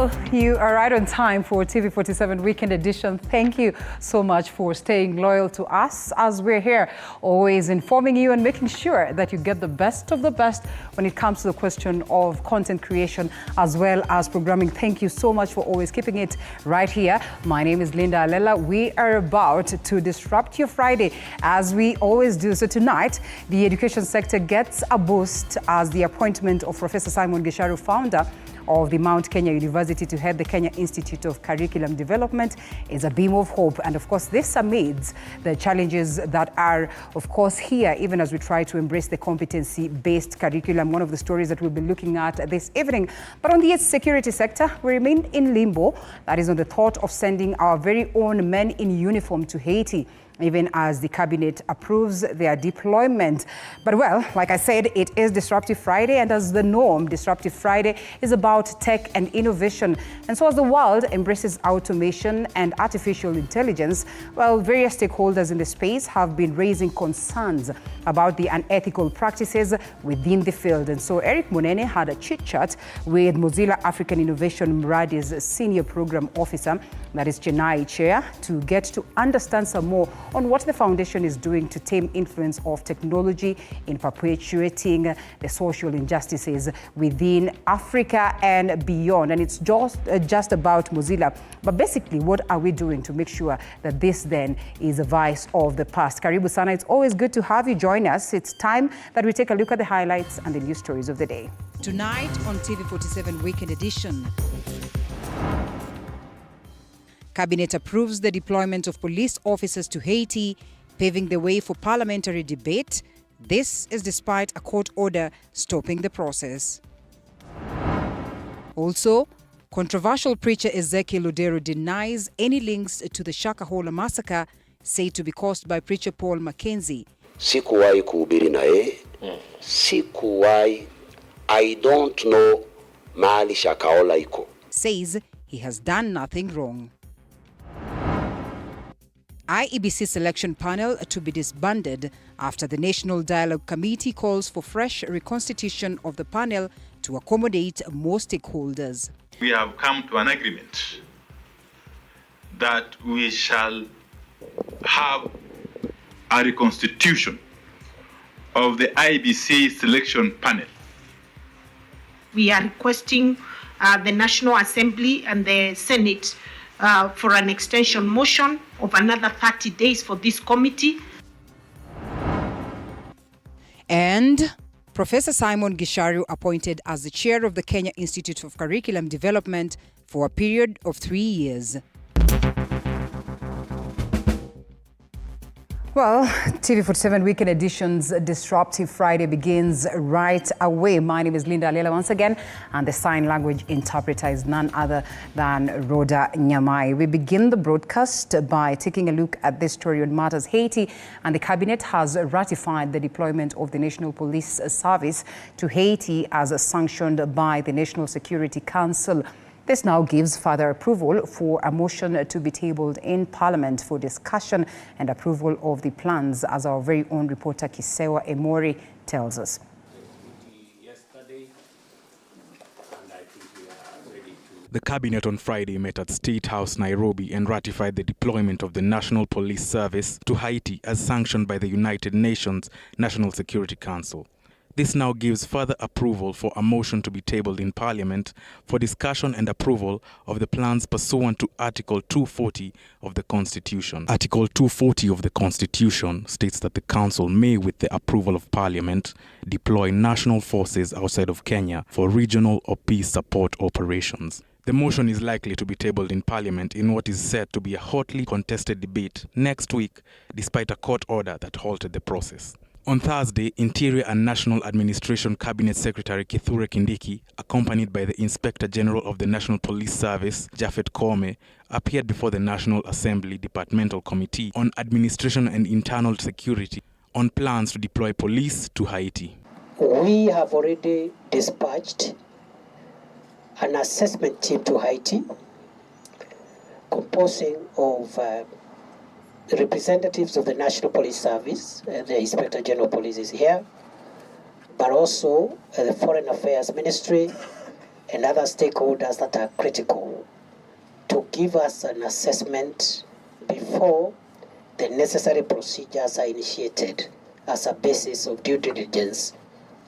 Well, you are right on time for TV47 Weekend Edition. Thank you so much for staying loyal to us as we're here, always informing you and making sure that you get the best of the best when it comes to the question of content creation as well as programming. Thank you so much for always keeping it right here. My name is Linda Alela. We are about to disrupt your Friday as we always do. So tonight, the education sector gets a boost as the appointment of Professor Simon Gisharu, founder of the Mount Kenya University, to head the Kenya Institute of Curriculum Development is a beam of hope. And of course, this amidst the challenges that are, of course, here, even as we try to embrace the competency-based curriculum, one of the stories that we'll be looking at this evening. But on the security sector, we remain in limbo. That is on the thought of sending our very own men in uniform to Haiti, even as the cabinet approves their deployment. But well, like I said, it is Disruptive Friday, and as the norm, Disruptive Friday is about tech and innovation. And so as the world embraces automation and artificial intelligence, well, various stakeholders in the space have been raising concerns about the unethical practices within the field. And so Eric Munene had a chit-chat with Mozilla African Innovation Mradi's Senior Program Officer, that is Chennai Chair, to get to understand some more on what the foundation is doing to tame influence of technology in perpetuating the social injustices within Africa and beyond. And it's just about Mozilla, but basically, what are we doing to make sure that this then is a vice of the past? Karibu sana, it's always good to have you join us. It's time that we take a look at the highlights and the news stories of the day. Tonight on TV47 Weekend Edition. Cabinet approves the deployment of police officers to Haiti, paving the way for parliamentary debate. This is despite a court order stopping the process. Also, controversial preacher Ezekiel Odero denies any links to the Shakahola massacre, said to be caused by preacher Paul Mackenzie. Sikuwahi kuhubiri na yeye. Sikuwahi. I don't know mahali Shakahola iko. Says he has done nothing wrong. IEBC selection panel to be disbanded after the National Dialogue Committee calls for fresh reconstitution of the panel to accommodate more stakeholders. We have come to an agreement that we shall have a reconstitution of the IEBC selection panel. We are requesting the National Assembly and the Senate for an extension motion of another 30 days for this committee. And Professor Simon Gisharu appointed as the chair of the Kenya Institute of Curriculum Development for a period of 3 years. Well, TV47 Weekend Edition's Disruptive Friday begins right away. My name is Linda Alela once again, and the sign language interpreter is none other than Rhoda Nyamai. We begin the broadcast by taking a look at this story on matters Haiti, and the cabinet has ratified the deployment of the National Police Service to Haiti as sanctioned by the National Security Council. This now gives further approval for a motion to be tabled in Parliament for discussion and approval of the plans, as our very own reporter Kisewa Emori tells us. The cabinet on Friday met at State House, Nairobi, and ratified the deployment of the National Police Service to Haiti as sanctioned by the United Nations National Security Council. This now gives further approval for a motion to be tabled in Parliament for discussion and approval of the plans pursuant to Article 240 of the Constitution. Article 240 of the Constitution states that the Council may, with the approval of Parliament, deploy national forces outside of Kenya for regional or peace support operations. The motion is likely to be tabled in Parliament in what is said to be a hotly contested debate next week, despite a court order that halted the process. On Thursday, Interior and National Administration Cabinet Secretary Kithure Kindiki, accompanied by the Inspector General of the National Police Service, Japhet Koome, appeared before the National Assembly Departmental Committee on Administration and Internal Security on plans to deploy police to Haiti. We have already dispatched an assessment team to Haiti, composing of representatives of the National Police Service. The Inspector General of Police is here, but also the Foreign Affairs Ministry and other stakeholders that are critical to give us an assessment before the necessary procedures are initiated as a basis of due diligence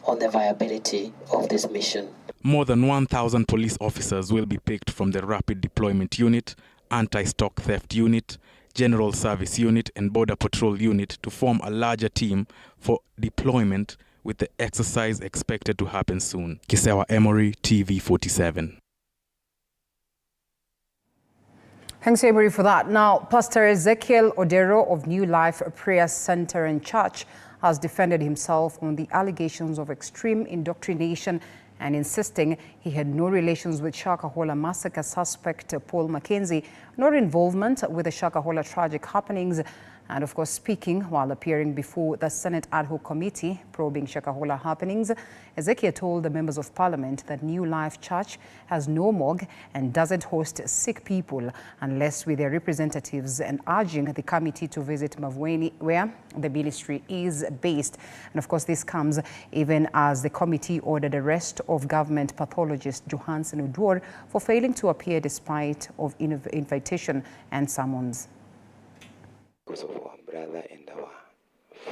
on the viability of this mission. More than 1,000 police officers will be picked from the Rapid Deployment Unit, Anti-Stock Theft Unit, General Service Unit and Border Patrol Unit to form a larger team for deployment, with the exercise expected to happen soon. Kisewa Emory, TV47. Thanks, Emory, for that. Now, Pastor Ezekiel Odero of New Life Prayer Center and Church has defended himself on the allegations of extreme indoctrination and insisting he had no relations with Shakahola massacre suspect Paul Mackenzie, nor involvement with the Shakahola tragic happenings. And of course, speaking while appearing before the Senate Ad Hoc Committee probing Shakahola happenings, Ezekiel told the members of Parliament that New Life Church has no morgue and doesn't host sick people unless with their representatives, and urging the committee to visit Mavueni, where the ministry is based. And of course, this comes even as the committee ordered arrest of government pathologist Johansen Odwor for failing to appear despite of invitation and summons. Because of our brother and our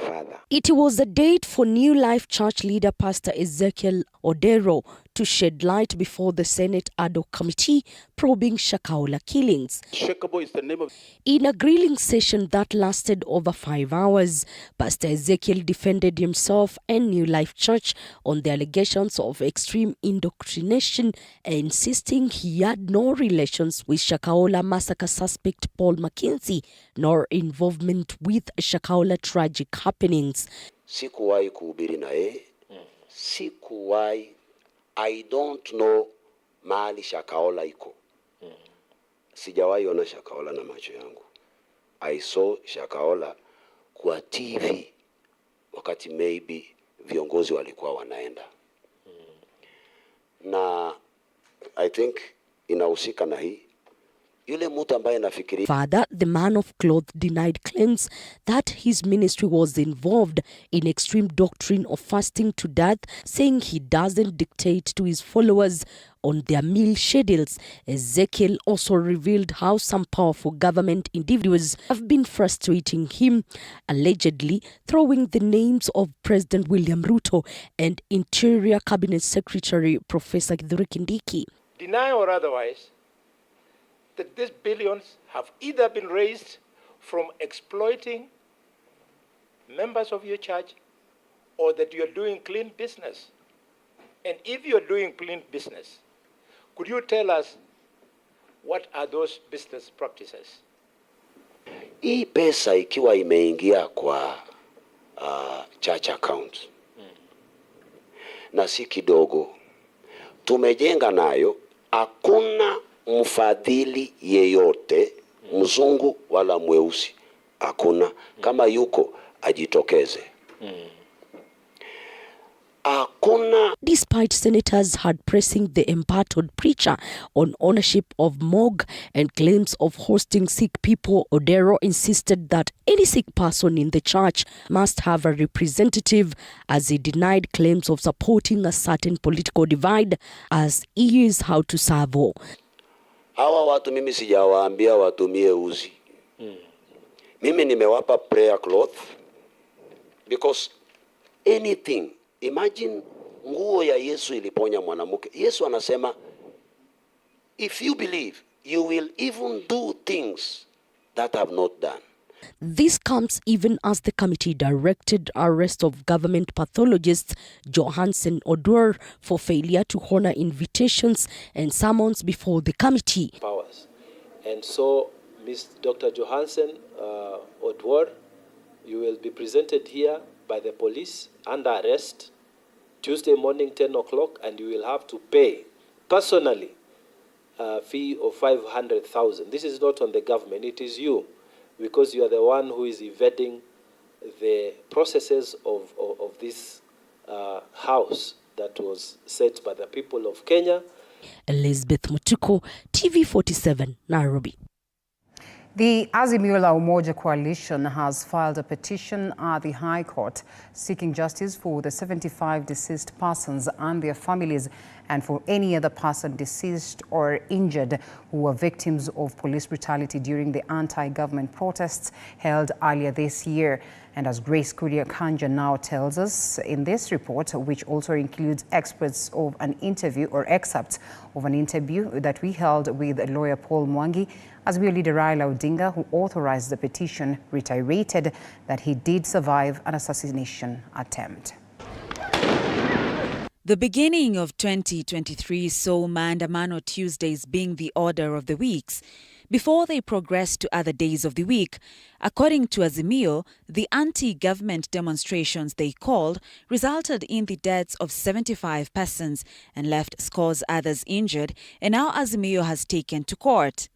father. It was a date for New Life Church leader Pastor Ezekiel Odero to shed light before the Senate Ad Hoc Committee probing Shakahola killings. Shakabo is the name of... In a grilling session that lasted over 5 hours, Pastor Ezekiel defended himself and New Life Church on the allegations of extreme indoctrination, insisting he had no relations with Shakahola massacre suspect Paul Mackenzie, nor involvement with Shakahola tragic happenings. Sikuwahi kuhubiri na yeye. Sikuwahi. I don't know mahali Shakahola iko. Sijawahi ona Shakahola na macho yangu. I saw Shakahola kwa TV wakati maybe viongozi walikuwa wanaenda. Na I think inahusika na hii. Yule mtu ambaye nafikiri. Father, the man of cloth, denied claims that his ministry was involved in extreme doctrine of fasting to death, saying he doesn't dictate to his followers on their meal schedules. Ezekiel also revealed how some powerful government individuals have been frustrating him, allegedly throwing the names of President William Ruto and Interior Cabinet Secretary Professor Kithure Kindiki. Deny or otherwise, that these billions have either been raised from exploiting members of your church, or that you are doing clean business. And if you are doing clean business, could you tell us what are those business practices? Hii pesa ikiwa imeingia kwa church account na si kidogo, tumejenga nayo, hakuna mfadhili yeyote mzungu wala mweusi, hakuna. Kama yuko ajitokeze. Hakuna. Despite senators had pressing the embattled preacher on ownership of morgue and claims of hosting sick people, Odero insisted that any sick person in the church must have a representative, as he denied claims of supporting a certain political divide, as he is how to serve all. Hawa watu mimi sijawaambia watumie uzi. Mimi nimewapa prayer cloth, because anything, imagine nguo ya Yesu iliponya mwanamke. Yesu anasema, if you believe, you will even do things that have not done. This comes even as the committee directed arrest of government pathologist Johansen Odwor for failure to honor invitations and summons before the committee. Powers. And so, Dr. Johansen Odwor, you will be presented here by the police under arrest Tuesday morning 10 o'clock, and you will have to pay personally a fee of 500,000. This is not on the government, it is you, because you are the one who is evading the processes of this house that was set by the people of Kenya. Elizabeth Mutuko, TV47, Nairobi. The Azimio la Umoja coalition has filed a petition at the High Court seeking justice for the 75 deceased persons and their families and for any other person deceased or injured who were victims of police brutality during the anti-government protests held earlier this year. And as Grace Kuria-Kanja now tells us in this report, which also includes excerpts of an interview or excerpts of an interview that we held with lawyer Paul Mwangi, Azimio leader Raila Odinga, who authorized the petition, reiterated that he did survive an assassination attempt. The beginning of 2023 saw Maandamano Tuesdays being the order of the weeks, before they progressed to other days of the week. According to Azimio, the anti-government demonstrations they called resulted in the deaths of 75 persons and left scores others injured, and now Azimio has taken to court.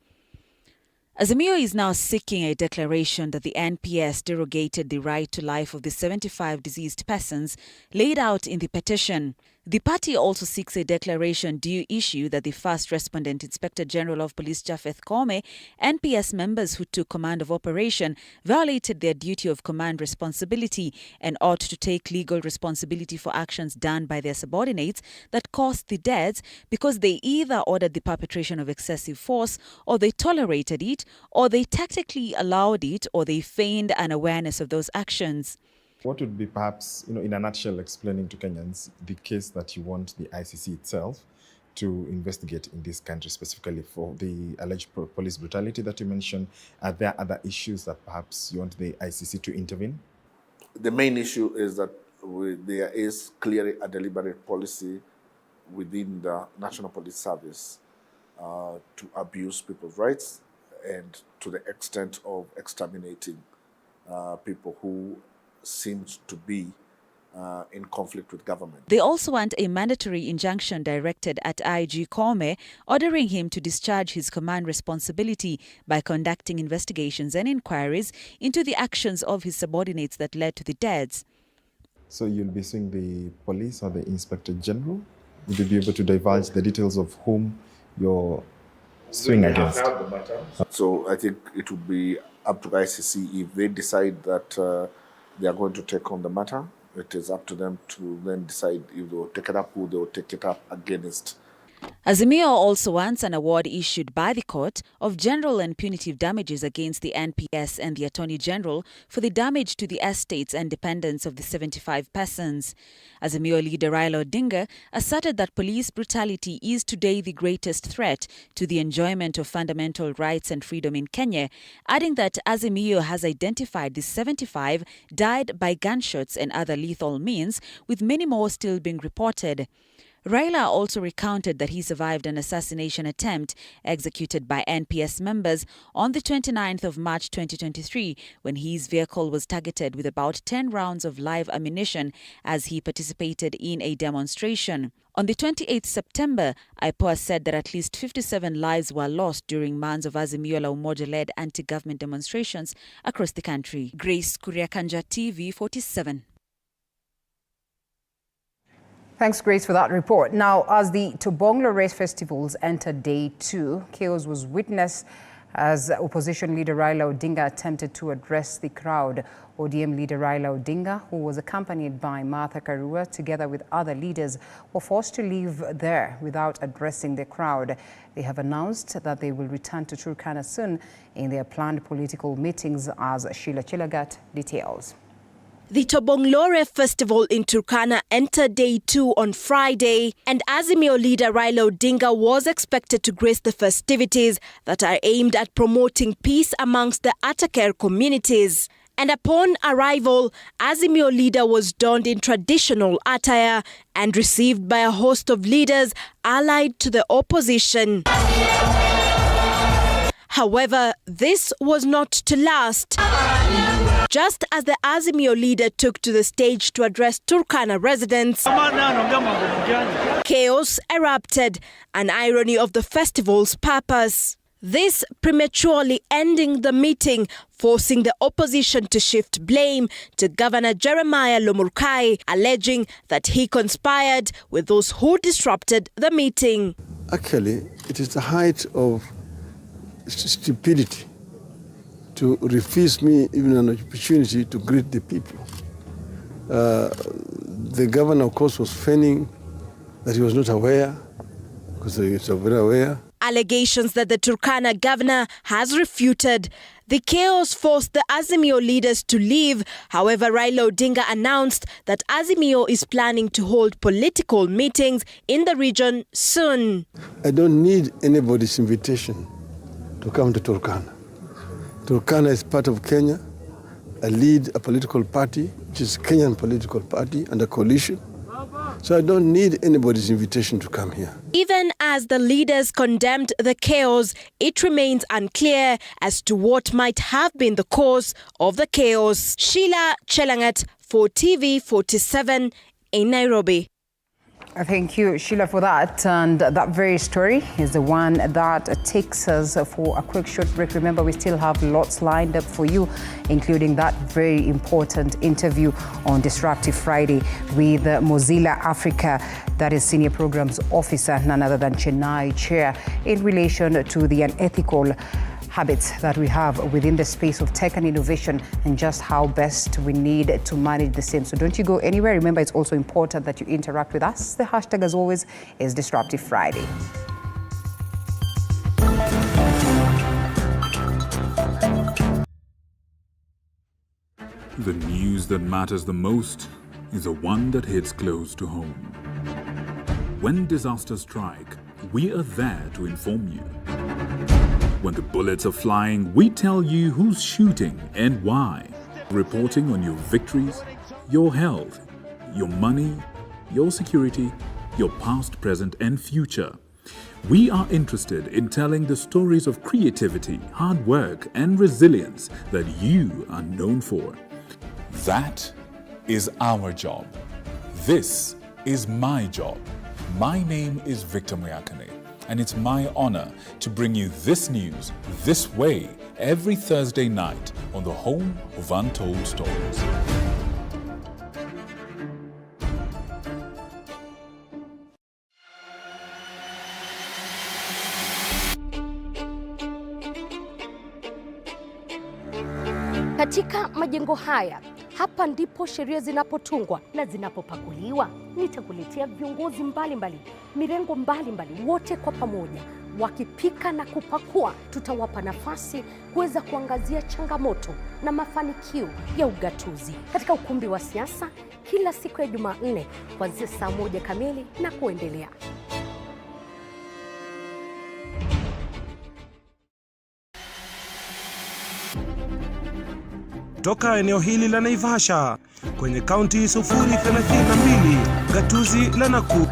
Azimio is now seeking a declaration that the NPS derogated the right to life of the 75 deceased persons laid out in the petition. The party also seeks a declaration due issue that the first respondent, Inspector General of Police Japheth Koome, NPS members who took command of operation violated their duty of command responsibility and ought to take legal responsibility for actions done by their subordinates that caused the deaths because they either ordered the perpetration of excessive force, or they tolerated it, or they tactically allowed it, or they feigned an awareness of those actions. What would be perhaps, in a nutshell, explaining to Kenyans the case that you want the ICC itself to investigate in this country, specifically for the alleged police brutality that you mentioned? Are there other issues that perhaps you want the ICC to intervene? The main issue is that there is clearly a deliberate policy within the National Police Service to abuse people's rights and to the extent of exterminating people who seems to be in conflict with government. They also want a mandatory injunction directed at IG Koome, ordering him to discharge his command responsibility by conducting investigations and inquiries into the actions of his subordinates that led to the deaths. So you'll be suing the police or the Inspector General? Would you be able to divulge the details of whom you're suing against? So I think it would be up to the ICC if they decide that they are going to take on the matter. It is up to them to then decide if they will take it up, who they will take it up against. Azimio also wants an award issued by the court of general and punitive damages against the NPS and the Attorney General for the damage to the estates and dependents of the 75 persons. Azimio leader Raila Odinga asserted that police brutality is today the greatest threat to the enjoyment of fundamental rights and freedom in Kenya, adding that Azimio has identified the 75 died by gunshots and other lethal means, with many more still being reported. Raila also recounted that he survived an assassination attempt executed by NPS members on the 29th of March 2023 when his vehicle was targeted with about 10 rounds of live ammunition as he participated in a demonstration. On the 28th September, IPOA said that at least 57 lives were lost during months of Azimio la Umoja-led anti-government demonstrations across the country. Grace Kuria-Kanja, TV47. Thanks, Grace, for that report. Now, as the Tobonglo Race Festivals entered day 2, chaos was witnessed as opposition leader Raila Odinga attempted to address the crowd. ODM leader Raila Odinga, who was accompanied by Martha Karua, together with other leaders, were forced to leave there without addressing the crowd. They have announced that they will return to Turkana soon in their planned political meetings, as Sheila Chilagat details. The Tobonglore Festival in Turkana entered day 2 on Friday, and Azimio leader Raila Odinga was expected to grace the festivities that are aimed at promoting peace amongst the Ataker communities. And upon arrival, Azimio leader was donned in traditional attire and received by a host of leaders allied to the opposition. However, this was not to last. Just as the Azimio leader took to the stage to address Turkana residents, chaos erupted, an irony of the festival's purpose. This prematurely ending the meeting, forcing the opposition to shift blame to Governor Jeremiah Lomurkai, alleging that he conspired with those who disrupted the meeting. Actually, it is the height of stupidity to refuse me even an opportunity to greet the people. The governor, of course, was feigning that he was not aware, because he was very aware. Allegations that the Turkana governor has refuted. The chaos forced the Azimio leaders to leave. However, Raila Odinga announced that Azimio is planning to hold political meetings in the region soon. I don't need anybody's invitation to come to Turkana. Turkana is part of Kenya. I lead a political party, which is a Kenyan political party and a coalition. So I don't need anybody's invitation to come here. Even as the leaders condemned the chaos, it remains unclear as to what might have been the cause of the chaos. Sheila Chelangat for TV47 in Nairobi. Thank you, Sheila, for that. And that very story is the one that takes us for a quick short break. Remember, we still have lots lined up for you, including that very important interview on Disruptive Friday with Mozilla Africa, that is Senior Programs Officer, none other than Chennai Chair, in relation to the unethical habits that we have within the space of tech and innovation, and just how best we need to manage the same. So don't you go anywhere. Remember, it's also important that you interact with us. The hashtag, as always, is Disruptive Friday. The news that matters the most is the one that hits close to home. When disasters strike, we are there to inform you. When the bullets are flying, we tell you who's shooting and why. Reporting on your victories, your health, your money, your security, your past, present, and future. We are interested in telling the stories of creativity, hard work, and resilience that you are known for. That is our job. This is my job. My name is Victor Moyakane, and it's my honor to bring you this news this way every Thursday night on the Home of Untold Stories. Katika majengo haya, hapa ndipo sheria zinapotungwa na zinapopakuliwa. Nitakuletea viongozi mbalimbali, mirengo mbalimbali, wote kwa pamoja wakipika na kupakua. Tutawapa nafasi kuweza kuangazia changamoto na mafanikio ya ugatuzi katika ukumbi wa siasa kila siku ya Jumanne kuanzia saa 1 kamili na kuendelea. Toka eneo hili la Naivasha kwenye kaunti 032 gatuzi la Nakuru.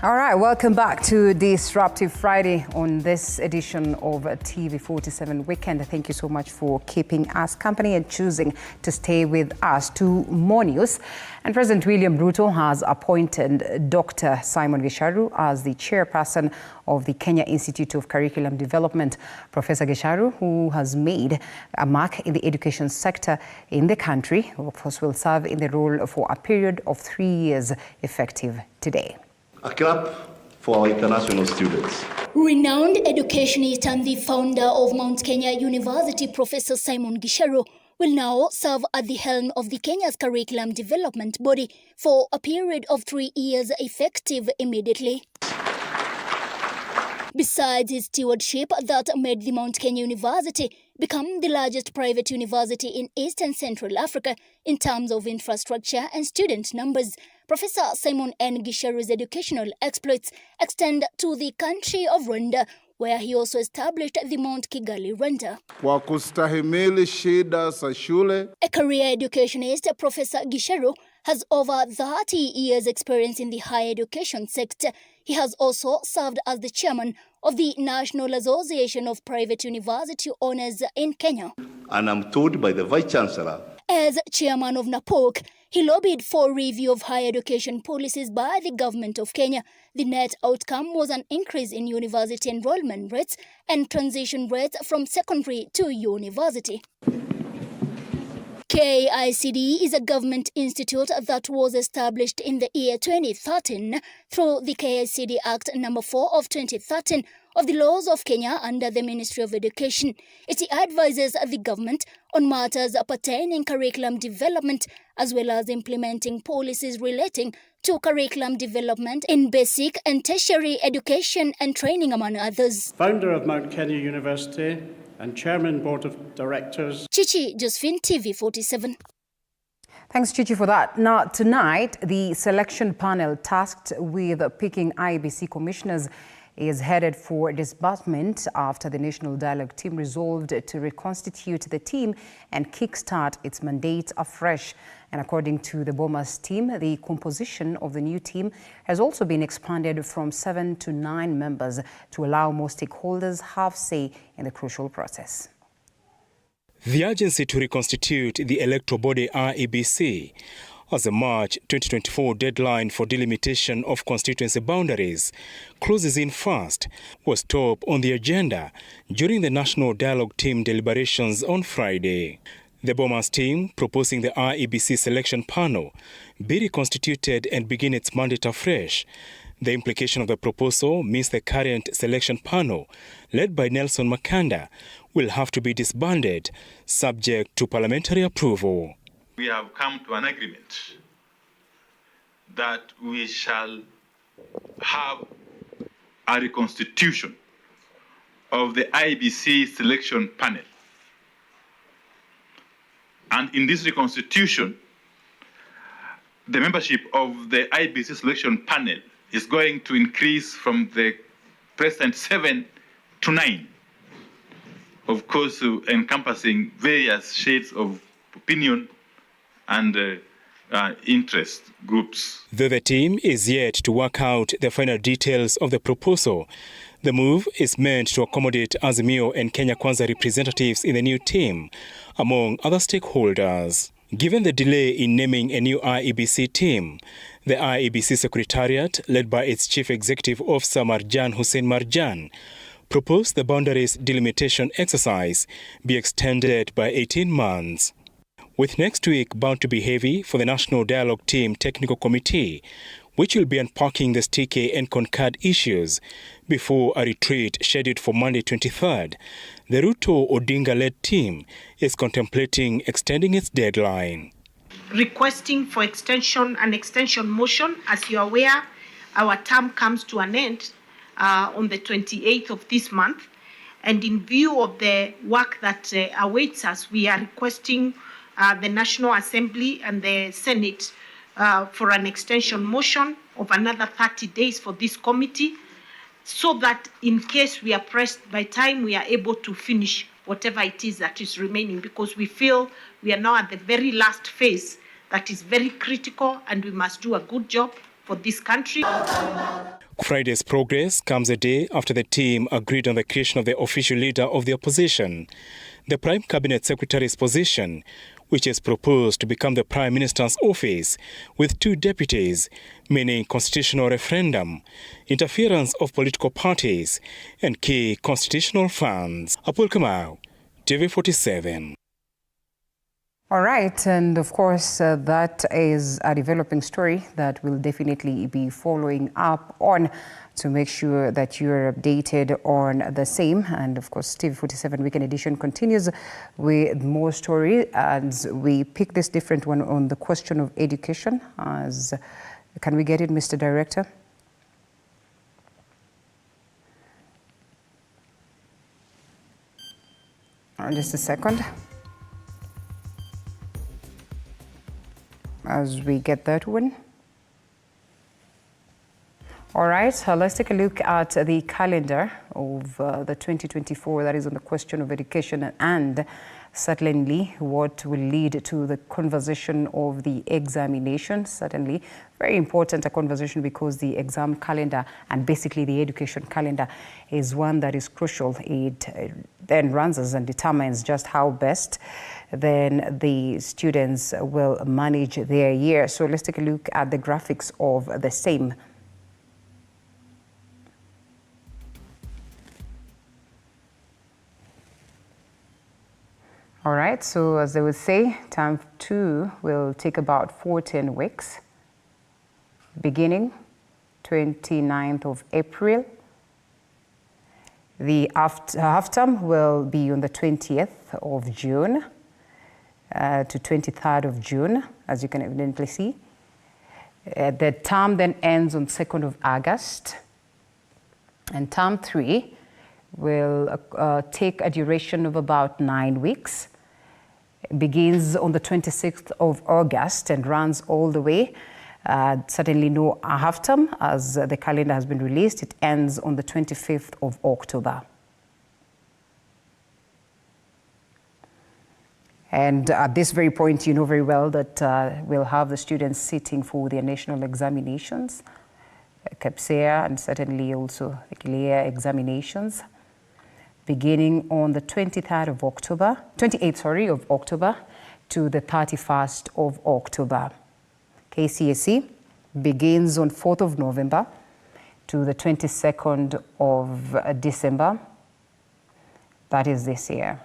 All right, welcome back to Disruptive Friday on this edition of TV47 Weekend. Thank you so much for keeping us company and choosing to stay with us. To more news, and President William Ruto has appointed Dr. Simon Gisharu as the chairperson of the Kenya Institute of Curriculum Development. Professor Gisharu, who has made a mark in the education sector in the country, of course, will serve in the role for a period of 3 years, effective today. A clap for our international students. Renowned educationist and the founder of Mount Kenya University, Professor Simon Gisharu, will now serve at the helm of the Kenya's curriculum development body for a period of 3 years, effective immediately. Besides his stewardship that made the Mount Kenya University become the largest private university in East and Central Africa in terms of infrastructure and student numbers, Professor Simon N. Gisharu's educational exploits extend to the country of Rwanda, where he also established the Mount Kigali Rwanda. Kwa kustahimili shida za shule. A career educationist, Professor Gisharu has over 30 years experience in the higher education sector. He has also served as the chairman of the National Association of Private University Owners in Kenya. And I'm told by the Vice Chancellor. As chairman of NAPOC, he lobbied for review of higher education policies by the government of Kenya. The net outcome was an increase in university enrollment rates and transition rates from secondary to university. KICD is a government institute that was established in the year 2013 through the KICD Act No. 4 of 2013 of the laws of Kenya under the Ministry of Education. It advises the government on matters pertaining curriculum development as well as implementing policies relating to curriculum development in basic and tertiary education and training, among others. Founder of Mount Kenya University and Chairman Board of Directors. Chichi Josephine, TV47. Thanks, Chichi, for that. Now, tonight, the selection panel tasked with picking IEBC commissioners is headed for disbursement after the National Dialogue team resolved to reconstitute the team and kickstart its mandate afresh. And according to the BOMA's team, the composition of the new team has also been expanded from 7 to 9 members to allow more stakeholders have say in the crucial process. The urgency to reconstitute the electoral body IEBC as the March 2024 deadline for delimitation of constituency boundaries closes in fast was top on the agenda during the National Dialogue team deliberations on Friday. The BOMA's team proposing the IEBC selection panel be reconstituted and begin its mandate afresh. The implication of the proposal means the current selection panel, led by Nelson Makanda, will have to be disbanded, subject to parliamentary approval. We have come to an agreement that we shall have a reconstitution of the IEBC selection panel. And in this reconstitution, the membership of the IEBC selection panel is going to increase from the present 7 to 9, of course, encompassing various shades of opinion and interest groups. Though the team is yet to work out the final details of the proposal, the move is meant to accommodate Azimio and Kenya Kwanza representatives in the new team, among other stakeholders. Given the delay in naming a new IEBC team, the IEBC Secretariat, led by its Chief Executive Officer Marjan Hussein Marjan, proposed the boundaries delimitation exercise be extended by 18 months. With next week bound to be heavy for the National Dialogue Team Technical Committee, which will be unpacking the sticky and concurred issues before a retreat scheduled for Monday 23rd, the Ruto Odinga-led team is contemplating extending its deadline. Requesting for an extension motion. As you are aware, our term comes to an end on the 28th of this month. And in view of the work that awaits us, we are requesting the National Assembly and the Senate for an extension motion of another 30 days for this committee, so that in case we are pressed by time, we are able to finish whatever it is that is remaining, because we feel we are now at the very last phase that is very critical and we must do a good job for this country. Friday's progress comes a day after the team agreed on the creation of the official leader of the opposition, the Prime Cabinet Secretary's position, which is proposed to become the Prime Minister's office, with 2 deputies, meaning constitutional referendum, interference of political parties, and key constitutional funds. Apul Kamau, TV47. All right, and of course, that is a developing story that we'll definitely be following up on to make sure that you're updated on the same. And of course, TV47 Weekend Edition continues with more story as we pick this different one on the question of education. Can we get it, Mr. Director? Just a second. As we get that one. All right, so let's take a look at the calendar of the 2024 that is on the question of education, and certainly what will lead to the conversation of the examination. Certainly very important, a conversation, because the exam calendar and basically the education calendar is one that is crucial. It then runs us and determines just how best then the students will manage their year. So let's take a look at the graphics of the same. All right, so as they would say, term 2 will take about 14 weeks, beginning 29th of April. The half-term will be on the 20th of June to 23rd of June, as you can evidently see. The term then ends on 2nd of August. And term 3 will take a duration of about 9 weeks. It begins on the 26th of August and runs all the way. Certainly no half-term, as the calendar has been released. It ends on the 25th of October. And at this very point, you know very well that we'll have the students sitting for their national examinations, KPSEA, and certainly also the KILEA examinations, beginning on the 28th of October to the 31st of October. KCSE begins on 4th of November to the 22nd of December. That is this year.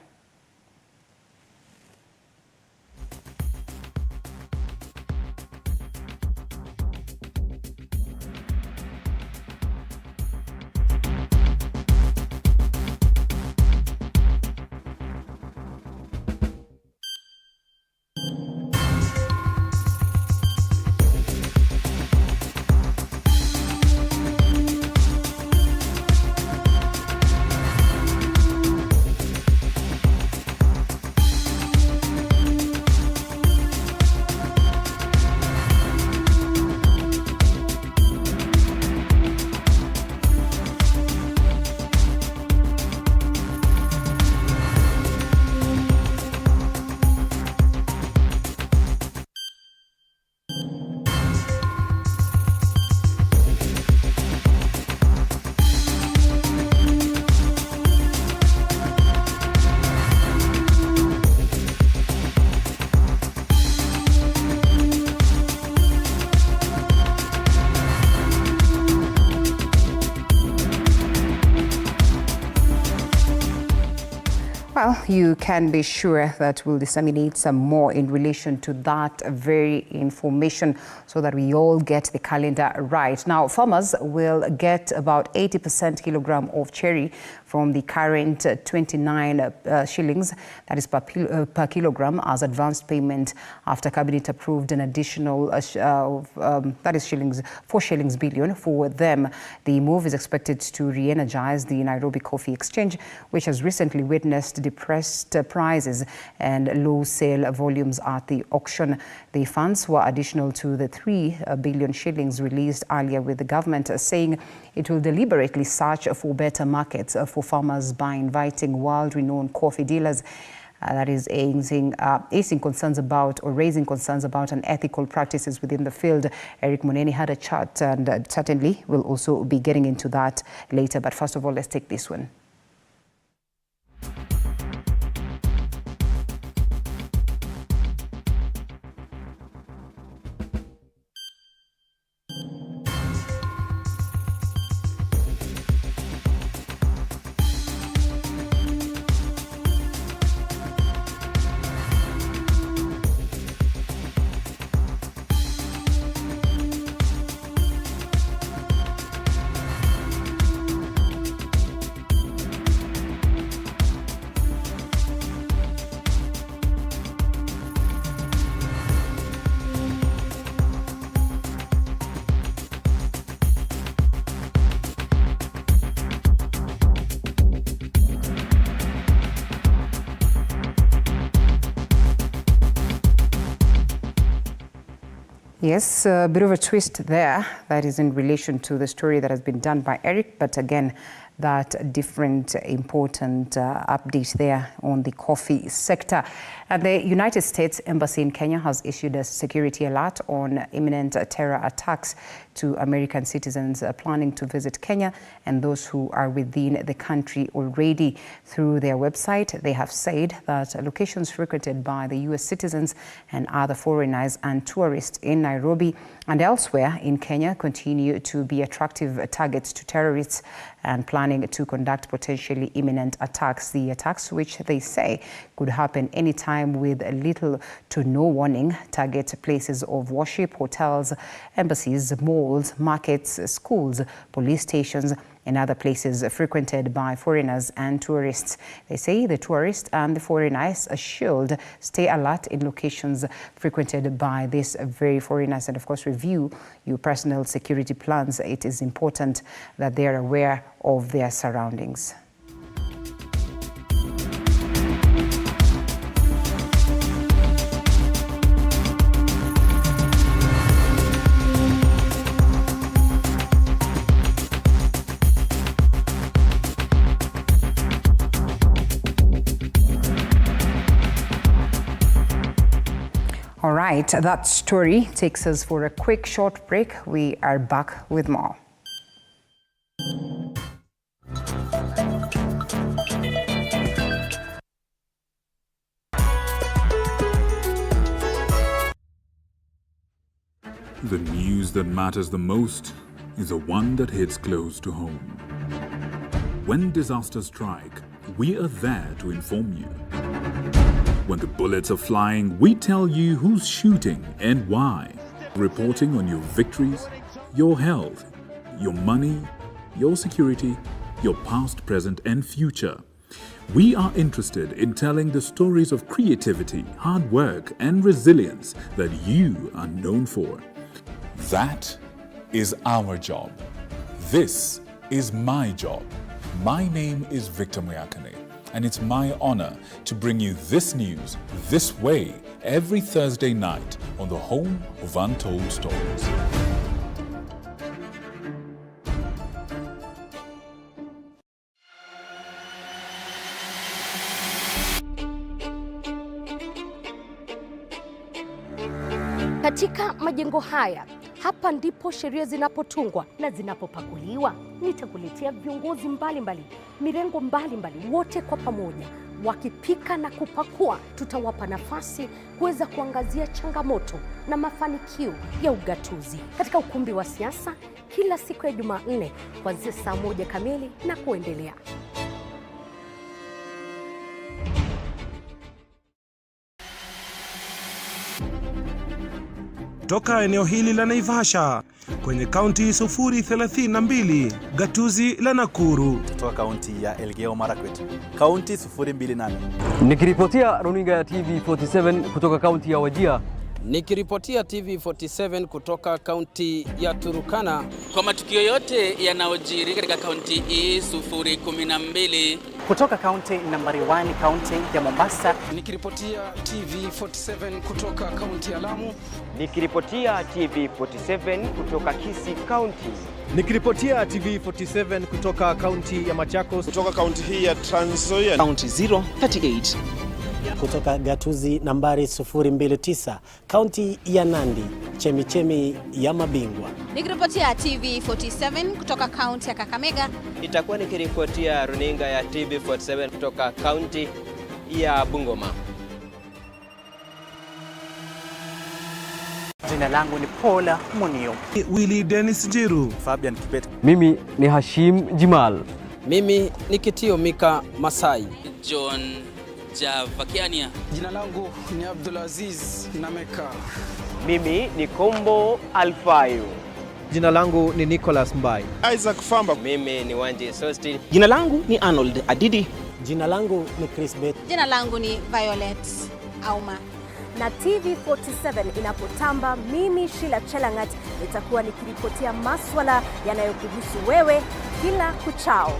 Well, you can be sure that we'll disseminate some more in relation to that very information so that we all get the calendar right. Now, farmers will get about 80% kilogram of cherry from the current 29 shillings, that is per kilogram, as advanced payment after Cabinet approved an additional, that is shillings, 4 shillings billion for them. The move is expected to re-energize the Nairobi Coffee Exchange, which has recently witnessed depressed prices and low sale volumes at the auction. The funds were additional to the 3 billion shillings released earlier, with the government saying it will deliberately search for better markets for farmers by inviting world-renowned coffee dealers that is raising concerns about unethical practices within the field. Eric Muneni had a chat, and certainly we'll also be getting into that later. But first of all, let's take this one. Yes, a bit of a twist there. That is in relation to the story that has been done by Eric, but again, that different important update there on the coffee sector. And the United States Embassy in Kenya has issued a security alert on imminent terror attacks to American citizens planning to visit Kenya and those who are within the country already. Through their website, they have said that locations frequented by the U.S. citizens and other foreigners and tourists in Nairobi and elsewhere in Kenya continue to be attractive targets to terrorists and planning to conduct potentially imminent attacks. The attacks, which they say could happen anytime with little to no warning, target places of worship, hotels, embassies, malls, markets, schools, police stations, and other places frequented by foreigners and tourists. They say the tourists and the foreigners should stay alert in locations frequented by these very foreigners, and of course review your personal security plans. It is important that they are aware of their surroundings. All right, that story takes us for a quick short break. We are back with more. The news that matters the most is the one that hits close to home. When disasters strike, we are there to inform you. When the bullets are flying, we tell you who's shooting and why. Reporting on your victories, your health, your money, your security, your past, present, and future. We are interested in telling the stories of creativity, hard work, and resilience that you are known for. That is our job. This is my job. My name is Victor Moyakane, and it's my honor to bring you this news this way every Thursday night on the Home of Untold Stories. Katika majengo haya, hapa ndipo sheria zinapotungwa na zinapopakuliwa. Nitakuletea viongozi mbalimbali, mirengo mbalimbali, wote kwa pamoja wakipika na kupakua. Tutawapa nafasi kuweza kuangazia changamoto na mafanikio ya ugatuzi katika ukumbi wa siasa kila siku ya Jumanne kuanzia saa 1 kamili na kuendelea. Toka eneo hili la Naivasha kwenye kaunti 032, gatuzi la Nakuru. Kutoka kaunti ya Elgeyo Marakwet, kaunti 028. Nikiripotia runinga ya TV47 kutoka kaunti ya Wajir. Nikiripotia TV47 kutoka kaunti ya Turukana. Kwa matukio yote yanayojiri katika kaunti hii 012. Kutoka kaunti nambari 1, kaunti ya Mombasa. Nikiripotia TV47 kutoka kaunti ya Lamu. Nikiripotia TV47 kutoka Kisii County. Nikiripotia TV47 kutoka kaunti ya Machakos. Kutoka kaunti hii ya Trans Nzoia. Kaunti 038. Kutoka gatuzi nambari 029, kaunti ya Nandi, chemichemi ya mabingwa. Nikiripotia TV47 kutoka kaunti ya Kakamega. Itakuwa nikiripotia runinga ya TV47 kutoka kaunti ya Bungoma. Jina langu ni Paula Munio. Willy Dennis Jiru. Fabian Kibet. Mimi ni Hashim Jimal. Mimi ni Kitio Mika Masai. John Javakiania. Jina langu ni Abdulaziz Nameka. Mimi ni Kombo Alfayo. Jina langu ni Nicholas Mbai. Isaac Famba. Mimi ni Wanji Sosti. Jina langu ni Arnold Adidi. Jina langu ni Chris Bet. Jina langu ni Violet Auma. Na TV47 inapotamba, mimi Sheila Chelangat nitakuwa nikiripotia maswala yanayokuhusu wewe kila kuchao.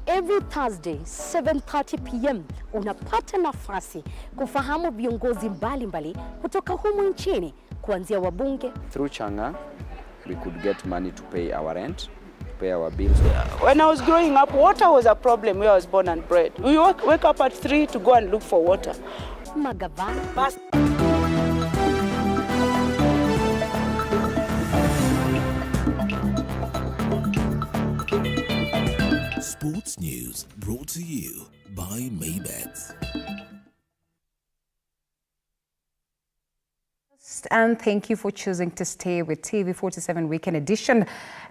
Every Thursday 7:30 p.m. unapata nafasi kufahamu viongozi mbalimbali kutoka humu nchini, kuanzia wabunge. Through Changa we could get money to pay our rent, pay our bills. When I was growing up, water was a problem where I was born and bred. We wake up at 3 to go and look for water. Magavana. Sports news brought to you by Maybet. And thank you for choosing to stay with TV47 Weekend Edition.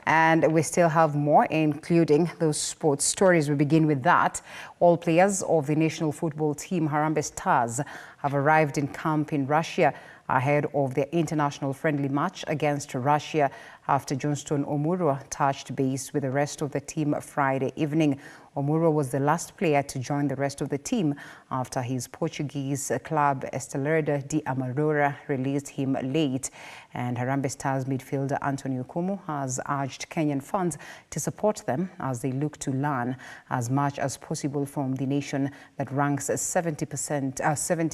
And we still have more, including those sports stories. We begin with that. All players of the national football team, Harambee Stars, have arrived in camp in Russia ahead of their international friendly match against Russia after Johnston Omurwa touched base with the rest of the team Friday evening. Omurwa was the last player to join the rest of the team after his Portuguese club Estrela de Amarora released him late. And Harambee Stars midfielder Antonio Kumu has urged Kenyan fans to support them as they look to learn as much as possible from the nation that ranks 70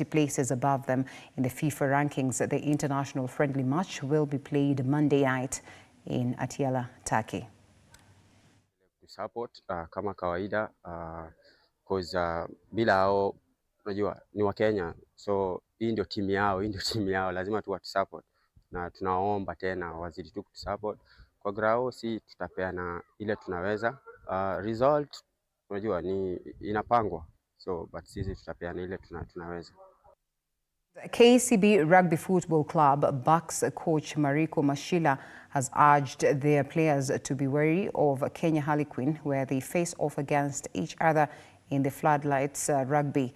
places above them in the FIFA rankings. The international friendly match will be played Monday night in Atiala, Turkey. Support kama kawaida cause bila hao unajua ni wa Kenya, so hii ndio timu yao, lazima tu watu support, na tunaomba tena wazidi tu kutusupport kwa grao. Si tutapeana ile tunaweza, result unajua ni inapangwa, so but sisi tutapeana ile tunaweza. KCB Rugby Football Club Bucks coach Mariko Mashila has urged their players to be wary of Kenya Harlequin, where they face off against each other in the Floodlights Rugby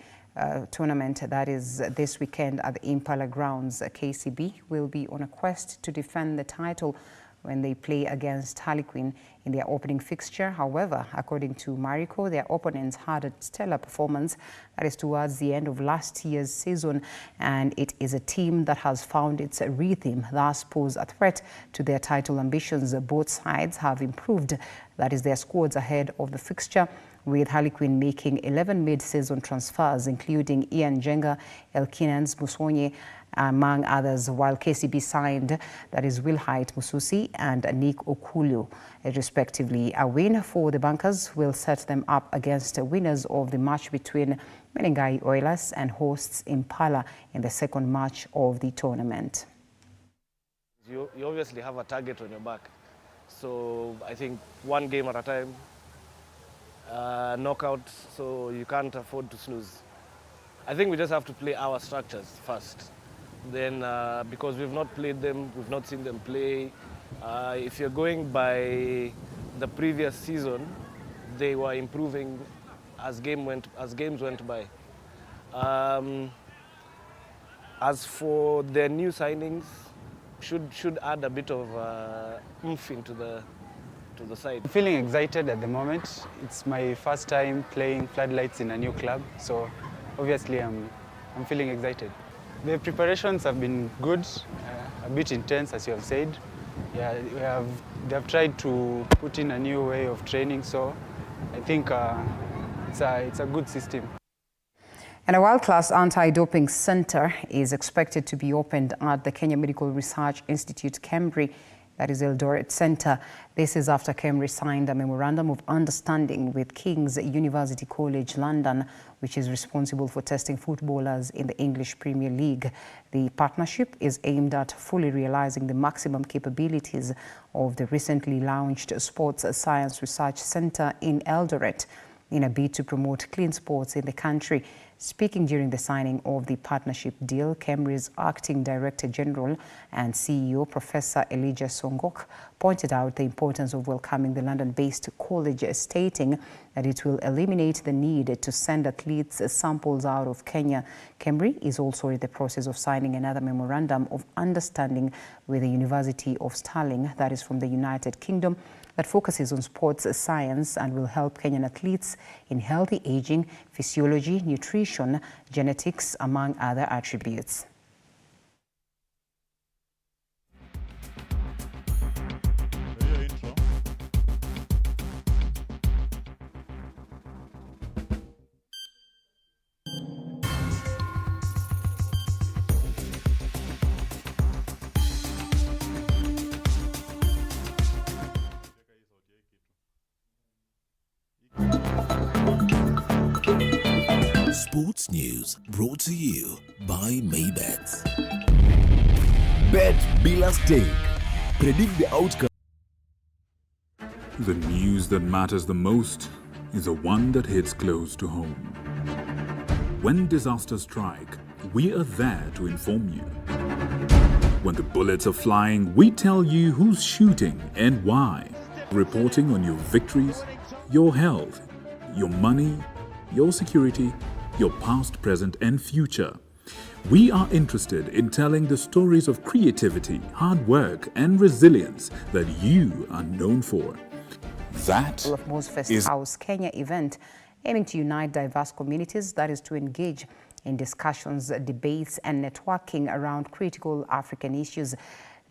tournament that is this weekend at the Impala grounds. KCB will be on a quest to defend the title when they play against Harlequin in their opening fixture. However, according to Mariko, their opponents had a stellar performance that is towards the end of last year's season, and it is a team that has found its rhythm, thus pose a threat to their title ambitions. Both sides have improved, that is their squads ahead of the fixture, with Harlequin making 11 mid-season transfers, including Ian Jenga, Elkinans Musonye, among others, while KCB signed, that is Wilhite Mususi and Nick Okulu, respectively. A win for the Bunkers will set them up against the winners of the match between Menengai Oilers and hosts Impala in the second match of the tournament. You obviously have a target on your back, so I think one game at a time, knockout, so you can't afford to snooze. I think we just have to play our structures first. Then, because we've not played them, we've not seen them play. If you're going by the previous season, they were improving as games went by. As for their new signings, should add a bit of oomph into the side. I'm feeling excited at the moment. It's my first time playing Floodlights in a new club, so obviously I'm feeling excited. The preparations have been good, a bit intense, as you have said. Yeah, they have tried to put in a new way of training, so I think it's a good system. And a world-class anti-doping center is expected to be opened at the Kenya Medical Research Institute, KEMRI, that is Eldoret Center. This is after KEMRI signed a memorandum of understanding with King's University College London, which is responsible for testing footballers in the English Premier League. The partnership is aimed at fully realizing the maximum capabilities of the recently launched Sports Science Research Center in Eldoret in a bid to promote clean sports in the country. Speaking during the signing of the partnership deal, KEMRI's Acting Director General and CEO, Professor Elijah Songok, pointed out the importance of welcoming the London-based college, stating that it will eliminate the need to send athletes samples out of Kenya. KEMRI is also in the process of signing another memorandum of understanding with the University of Stirling, that is from the United Kingdom, that focuses on sports science and will help Kenyan athletes in healthy aging, physiology, nutrition, genetics, among other attributes. Sports news brought to you by Maybet. Bet bila stake. Predict the outcome. The news that matters the most is the one that hits close to home. When disasters strike, we are there to inform you. When the bullets are flying, we tell you who's shooting and why. Reporting on your victories, your health, your money, your security, your past, present, and future. We are interested in telling the stories of creativity, hard work, and resilience that you are known for. That of Mosfest is House Kenya event aiming to unite diverse communities, that is to engage in discussions, debates, and networking around critical African issues.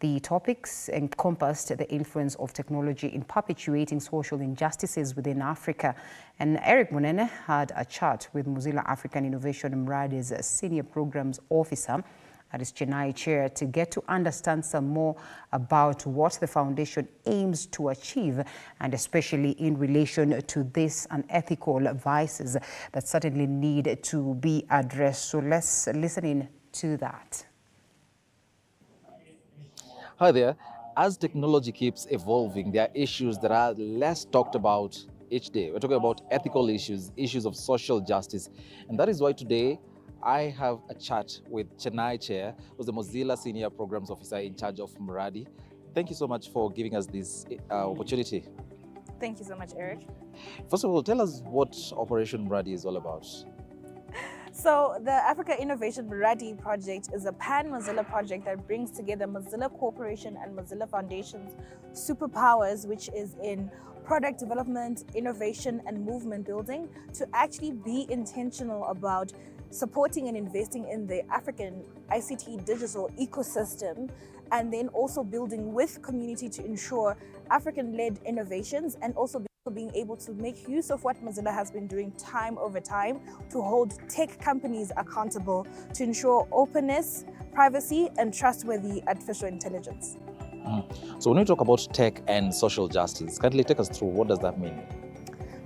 The topics encompassed the influence of technology in perpetuating social injustices within Africa. And Eric Munene had a chat with Mozilla African Innovation Mradi's Senior Programs Officer, that is Chennai Chair, to get to understand some more about what the foundation aims to achieve, and especially in relation to this unethical vices that certainly need to be addressed. So let's listen in to that. Hi there. As technology keeps evolving, there are issues that are less talked about each day. We're talking about ethical issues, issues of social justice. And that is why today I have a chat with Chennai Chair, who's the Mozilla Senior Programs Officer in charge of Mradi. Thank you so much for giving us this opportunity. Thank you so much, Eric. First of all, tell us what Operation Mradi is all about. So the Africa Innovation Mradi project is a pan-Mozilla project that brings together Mozilla Corporation and Mozilla Foundation's superpowers, which is in product development, innovation, and movement building, to actually be intentional about supporting and investing in the African ICT digital ecosystem, and then also building with community to ensure African-led innovations, and also being able to make use of what Mozilla has been doing time over time to hold tech companies accountable to ensure openness, privacy, and trustworthy artificial intelligence. So when we talk about tech and social justice, kindly take us through what does that mean?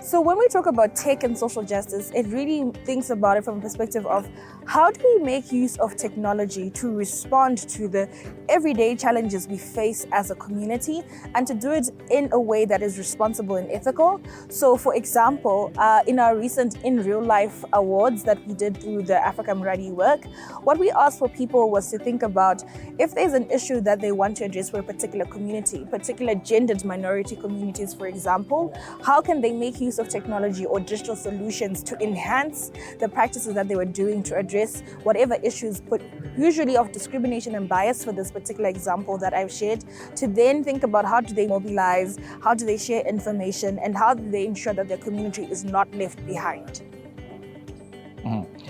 So when we talk about tech and social justice, it really thinks about it from a perspective of how do we make use of technology to respond to the everyday challenges we face as a community, and to do it in a way that is responsible and ethical. So for example, in our recent In Real Life awards that we did through the Africa Mradi work, what we asked for people was to think about if there's an issue that they want to address for a particular community, particular gendered minority communities, for example, how can they make use of technology or digital solutions to enhance the practices that they were doing to address whatever issues, but usually of discrimination and bias for this particular example that I've shared, to then think about how do they mobilize, how do they share information, and how do they ensure that their community is not left behind.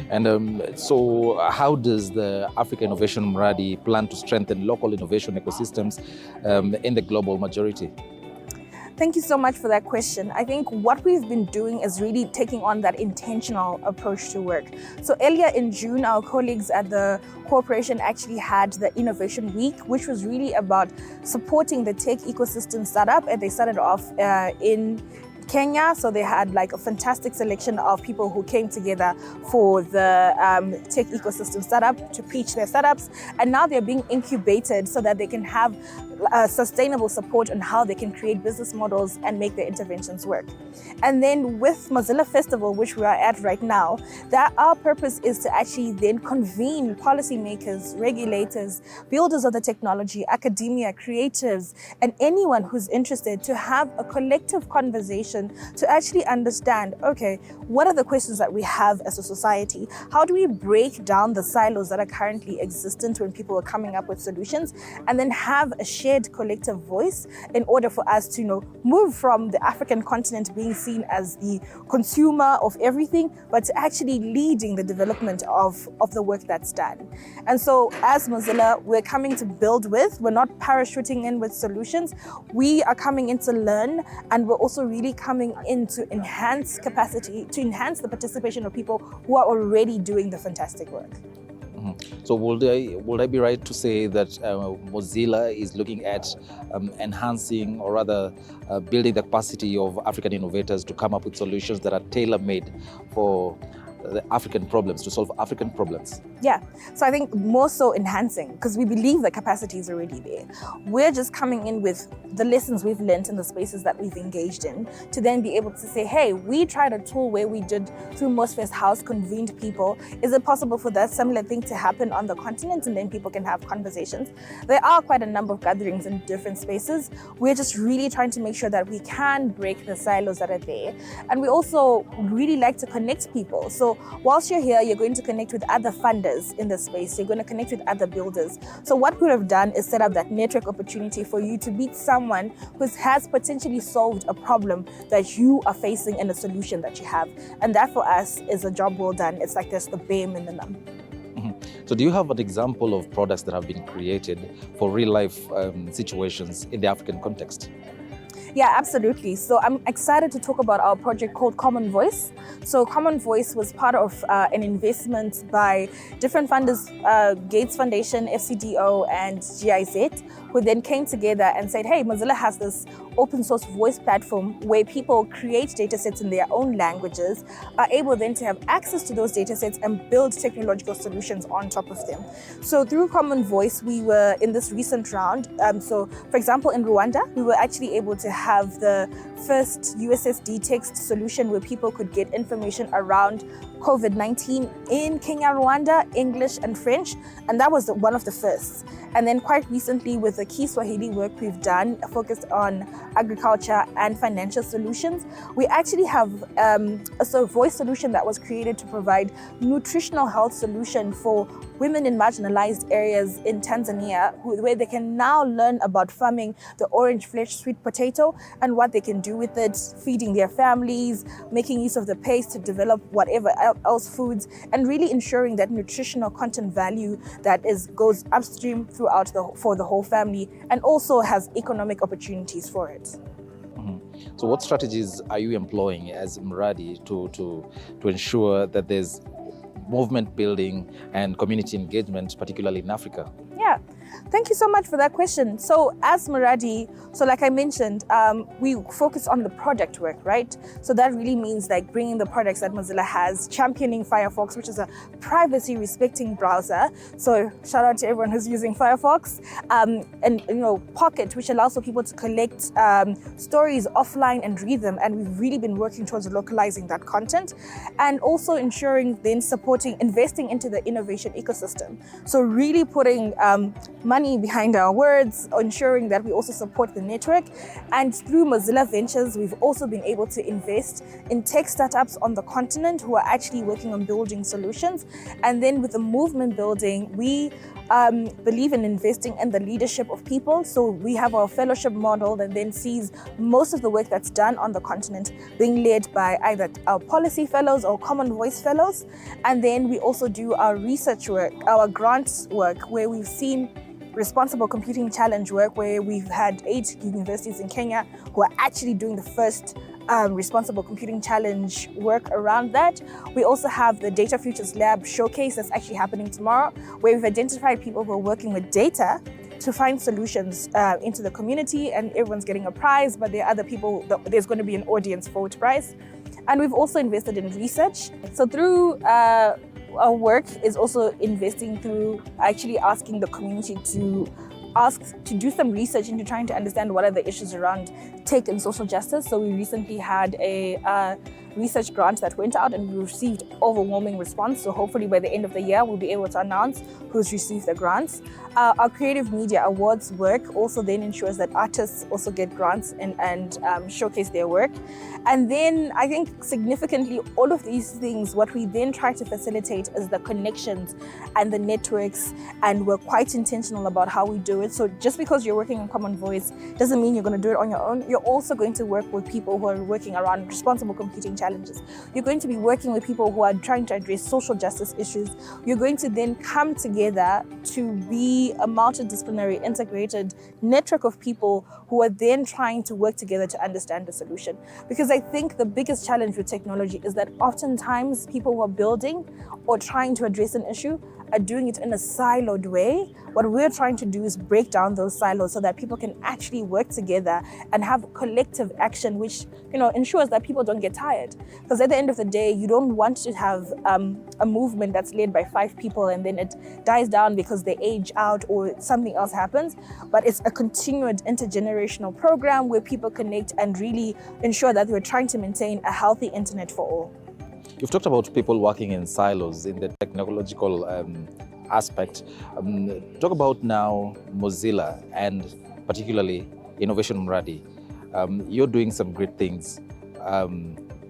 And so how does the Africa Innovation Mradi plan to strengthen local innovation ecosystems in the global majority? Thank you so much for that question. I think what we've been doing is really taking on that intentional approach to work. So earlier in June, our colleagues at the corporation actually had the Innovation Week, which was really about supporting the tech ecosystem startup, and they started off in Kenya. So they had like a fantastic selection of people who came together for the tech ecosystem startup to pitch their startups. And now they're being incubated so that they can have sustainable support on how they can create business models and make their interventions work. And then with Mozilla Festival, which we are at right now, that our purpose is to actually then convene policymakers, regulators, builders of the technology, academia, creatives, and anyone who's interested to have a collective conversation to actually understand, okay, what are the questions that we have as a society? How do we break down the silos that are currently existent when people are coming up with solutions, and then have a shared collective voice in order for us to, move from the African continent being seen as the consumer of everything, but to actually leading the development of the work that's done. And so as Mozilla, we're coming to build with, we're not parachuting in with solutions. We are coming in to learn, and we're also really coming in to enhance capacity, to enhance the participation of people who are already doing the fantastic work. So would I be right to say that Mozilla is looking at enhancing, or rather building the capacity of African innovators to come up with solutions that are tailor-made for the African problems, to solve African problems? Yeah, so I think more so enhancing, because we believe the capacity is already there. We're just coming in with the lessons we've learned in the spaces that we've engaged in, to then be able to say, hey, we tried a tool where we did through Mosfest House, convened people. Is it possible for that similar thing to happen on the continent, and then people can have conversations? There are quite a number of gatherings in different spaces. We're just really trying to make sure that we can break the silos that are there. And we also really like to connect people. So So whilst you're here, you're going to connect with other funders in the space. You're going to connect with other builders. So what we have done is set up that network opportunity for you to meet someone who has potentially solved a problem that you are facing and a solution that you have. And that for us is a job well done. It's like there's the bare minimum. So do you have an example of products that have been created for real life situations in the African context? Yeah, absolutely. So I'm excited to talk about our project called Common Voice. So Common Voice was part of an investment by different funders, Gates Foundation, FCDO, and GIZ, who then came together and said, hey, Mozilla has this open source voice platform where people create datasets in their own languages, are able then to have access to those datasets and build technological solutions on top of them. So through Common Voice, we were in this recent round. So for example, in Rwanda, we were actually able to have the first USSD text solution where people could get information around COVID-19 in Kenya, Rwanda, English and French, and that was one of the firsts. And then quite recently with the key Swahili work we've done focused on agriculture and financial solutions, we actually have a voice solution that was created to provide nutritional health solution for women in marginalized areas in Tanzania, where they can now learn about farming the orange flesh sweet potato and what they can do with it, feeding their families, making use of the paste to develop whatever else foods, and really ensuring that nutritional content value that goes upstream throughout for the whole family and also has economic opportunities for it. So what strategies are you employing as Mradi to ensure that there's movement building and community engagement, particularly in Africa? Yeah, thank you so much for that question. So as Mradi, so like I mentioned, we focus on the product work, right? So that really means like bringing the products that Mozilla has, championing Firefox, which is a privacy respecting browser. So shout out to everyone who's using Firefox, and Pocket, which allows for people to collect stories offline and read them. And we've really been working towards localizing that content and also ensuring then investing into the innovation ecosystem. So really putting money behind our words, ensuring that we also support the network. And through Mozilla Ventures, we've also been able to invest in tech startups on the continent who are actually working on building solutions. And then with the movement building, we believe in investing in the leadership of people. So we have our fellowship model that then sees most of the work that's done on the continent being led by either our policy fellows or Common Voice fellows. And then we also do our research work, our grants work, where we've seen Responsible Computing Challenge work, where we've had 8 universities in Kenya who are actually doing the first Responsible Computing Challenge work around that. We also have the Data Futures Lab showcase that's actually happening tomorrow, where we've identified people who are working with data to find solutions into the community, and everyone's getting a prize, but there are other people, there's going to be an audience vote prize. And we've also invested in research. So through our work is also investing through actually asking the community to do some research into trying to understand what are the issues around tech and social justice. So we recently had a research grant that went out and we received overwhelming response. So hopefully by the end of the year, we'll be able to announce who's received the grants. Our Creative Media Awards work also then ensures that artists also get grants and showcase their work. And then I think significantly, all of these things, what we then try to facilitate is the connections and the networks, and we're quite intentional about how we do it. So just because you're working on Common Voice doesn't mean you're going to do it on your own. You're also going to work with people who are working around responsible computing challenges. You're going to be working with people who are trying to address social justice issues. You're going to then come together to be a multidisciplinary, integrated network of people who are then trying to work together to understand the solution. Because I think the biggest challenge with technology is that oftentimes people who are building or trying to address an issue are doing it in a siloed way. What we're trying to do is break down those silos so that people can actually work together and have collective action, which ensures that people don't get tired. Because at the end of the day, you don't want to have a movement that's led by 5 people and then it dies down because they age out or something else happens. But it's a continued intergenerational program where people connect and really ensure that we're trying to maintain a healthy internet for all. You've talked about people working in silos in the technological aspect. Talk about now Mozilla and particularly Innovation Mradi. You're doing some great things.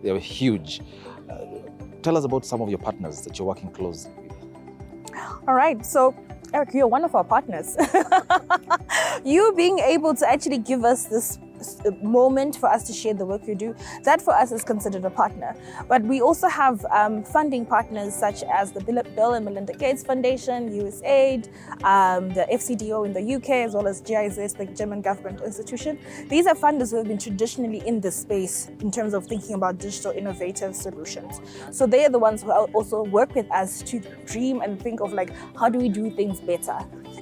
They're huge. tell us about some of your partners that you're working closely with. All right, so Eric, you're one of our partners. You being able to actually give us this moment for us to share the work you do, that for us is considered a partner. But we also have funding partners such as the Bill and Melinda Gates Foundation, USAID, the FCDO in the UK, as well as GIZ, the German government institution. These are funders who have been traditionally in this space in terms of thinking about digital innovative solutions. So they are the ones who also work with us to dream and think of like, how do we do things better?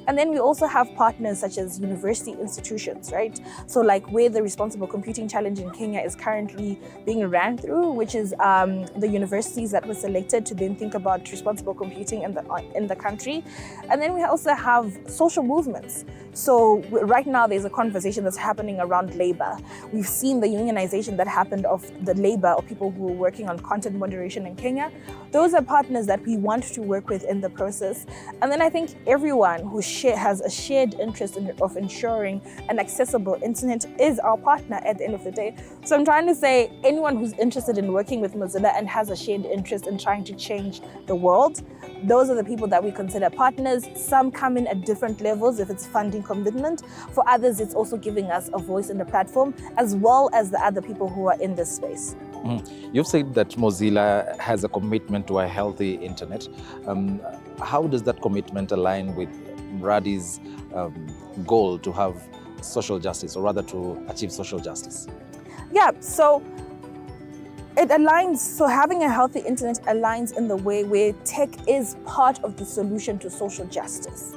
And then we also have partners such as university institutions, right? So like where the Responsible Computing Challenge in Kenya is currently being ran through, which is the universities that were selected to then think about responsible computing in the country. And then we also have social movements. So right now there's a conversation that's happening around labor. We've seen the unionization that happened of the labor of people who are working on content moderation in Kenya. Those are partners that we want to work with in the process. And then I think everyone who has a shared interest of ensuring an accessible internet is our partner at the end of the day. So I'm trying to say anyone who's interested in working with Mozilla and has a shared interest in trying to change the world, those are the people that we consider partners. Some come in at different levels if it's funding commitment. For others, it's also giving us a voice in the platform, as well as the other people who are in this space. You've said that Mozilla has a commitment to a healthy internet. How does that commitment align with Mradi's goal to have social justice, or rather to achieve social justice? Yeah, so it aligns. So having a healthy internet aligns in the way where tech is part of the solution to social justice,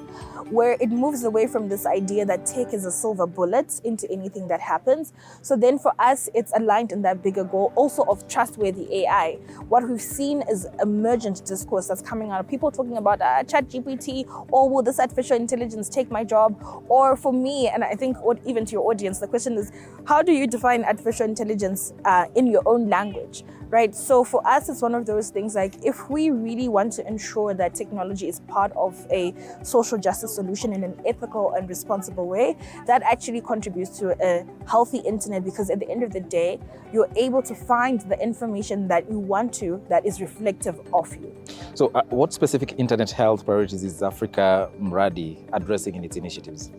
where it moves away from this idea that tech is a silver bullet into anything that happens. So then for us, it's aligned in that bigger goal also of trustworthy AI. What we've seen is emergent discourse that's coming out of people talking about ChatGPT, or will this artificial intelligence take my job? Or for me, and I think even to your audience, the question is, how do you define artificial intelligence in your own language? Right? So for us, it's one of those things like, if we really want to ensure that technology is part of a social justice solution in an ethical and responsible way, that actually contributes to a healthy internet, because at the end of the day, you're able to find the information that you want to that is reflective of you. So what specific internet health priorities is Africa Mradi addressing in its initiatives?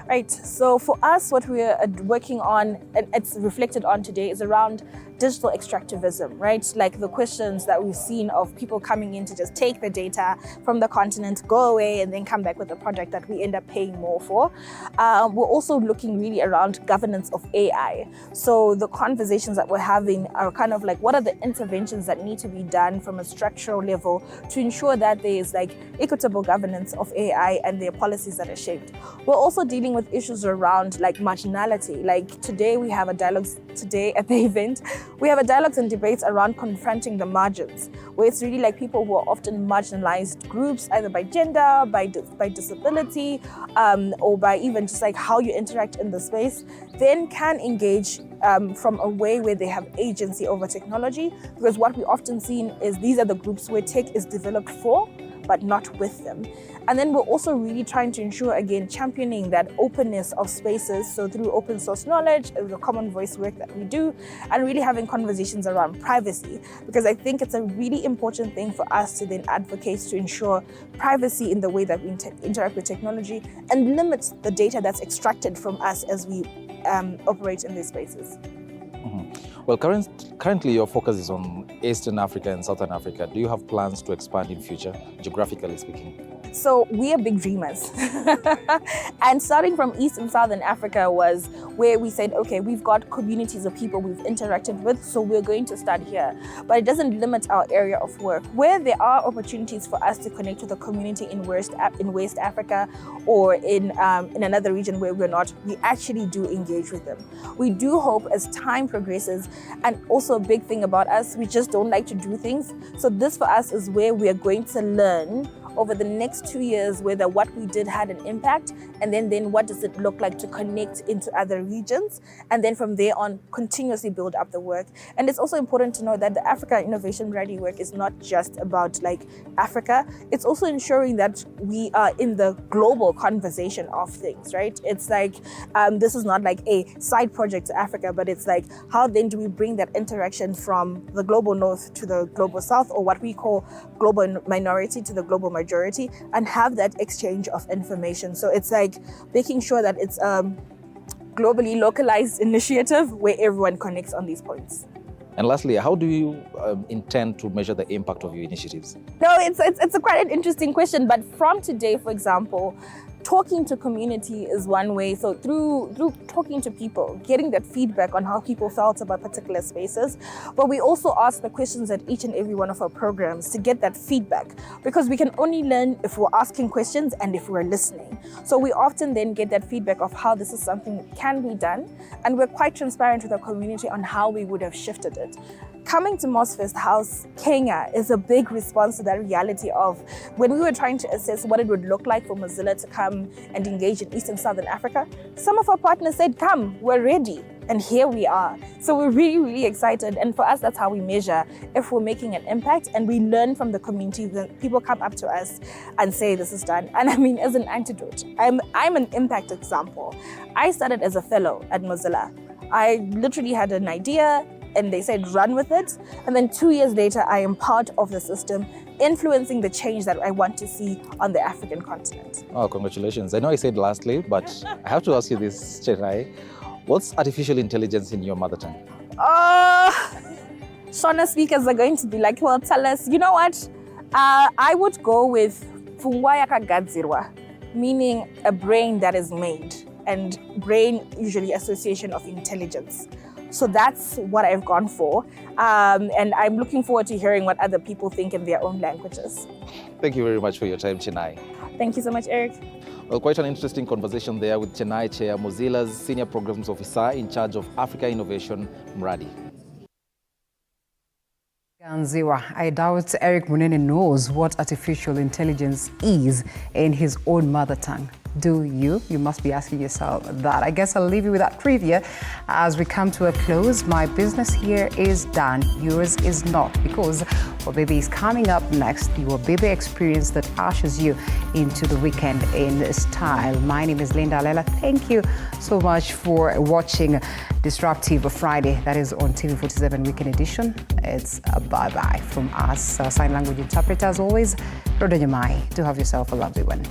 Right, so for us, what we're working on, and it's reflected on today, is around digital extractivism, right? Like the questions that we've seen of people coming in to just take the data from the continent, go away, and then come back with a project that we end up paying more for. We're also looking really around governance of AI. So the conversations that we're having are kind of like, what are the interventions that need to be done from a structural level to ensure that there is like equitable governance of AI and their policies that are shaped. We're also dealing with issues around like marginality. Like today we have a dialogue at the event. We have a dialogues and debates around confronting the margins, where it's really like people who are often marginalized groups, either by gender, by disability, or by even just like how you interact in the space, then can engage from a way where they have agency over technology. Because what we often see is these are the groups where tech is developed for, but not with them. And then we're also really trying to ensure, again, championing that openness of spaces. So through open source knowledge, the common voice work that we do, and really having conversations around privacy. Because I think it's a really important thing for us to then advocate to ensure privacy in the way that we interact with technology, and limit the data that's extracted from us as we operate in these spaces. Well, currently your focus is on Eastern Africa and Southern Africa. Do you have plans to expand in future, geographically speaking? So we are big dreamers. And starting from East and Southern Africa was where we said, okay, we've got communities of people we've interacted with, so we're going to start here. But it doesn't limit our area of work. Where there are opportunities for us to connect with a community in West Africa, or in another region where we're not, we actually do engage with them. We do hope as time progresses, and also a big thing about us, we just don't like to do things. So this for us is where we are going to learn over the next 2 years whether what we did had an impact, and then what does it look like to connect into other regions, and then from there on continuously build up the work. And it's also important to know that the Africa Innovation Ready work is not just about like Africa, it's also ensuring that we are in the global conversation of things, right? It's like this is not like a side project to Africa, but it's like how then do we bring that interaction from the global north to the global south, or what we call global minority to the global majority, and have that exchange of information. So it's like making sure that it's globally localized initiative where everyone connects on these points. And lastly, how do you intend to measure the impact of your initiatives? No, it's a quite an interesting question, but from today, for example, talking to community is one way. So through talking to people, getting that feedback on how people felt about particular spaces. But we also ask the questions at each and every one of our programs to get that feedback, because we can only learn if we're asking questions and if we're listening. So we often then get that feedback of how this is something that can be done, and we're quite transparent with our community on how we would have shifted it. Coming to Mosfest House, Kenya, is a big response to that reality of when we were trying to assess what it would look like for Mozilla to come and engage in East and Southern Africa. Some of our partners said, come, we're ready. And here we are. So we're really, really excited. And for us, that's how we measure if we're making an impact, and we learn from the community. When people come up to us and say this is done. And I mean, as an antidote, I'm an impact example. I started as a fellow at Mozilla. I literally had an idea, and they said, run with it. And then 2 years later, I am part of the system, influencing the change that I want to see on the African continent. Oh, congratulations. I know I said lastly, but I have to ask you this, Chenai. What's artificial intelligence in your mother tongue? Shona speakers are going to be like, well, tell us. You know what? I would go with Fungwa yakagadzirwa, meaning a brain that is made, and brain usually association of intelligence. So that's what I've gone for. And I'm looking forward to hearing what other people think in their own languages. Thank you very much for your time, Chenai. Thank you so much, Eric. Well, quite an interesting conversation there with Chenai Chair, Mozilla's Senior Programs Officer in charge of Africa Innovation, Mradi. Ganziwa, I doubt Eric Munene knows what artificial intelligence is in his own mother tongue. Do you? You must be asking yourself that. I guess I'll leave you with that trivia as we come to a close. My business here is done. Yours is not, because what baby is coming up next, your baby experience that ushers you into the weekend in style. My name is Linda Lela. Thank you so much for watching Disruptive Friday. That is on TV47 Weekend Edition. It's a bye-bye from us, sign language interpreter as always, Roda Nyamai. Do have yourself a lovely one.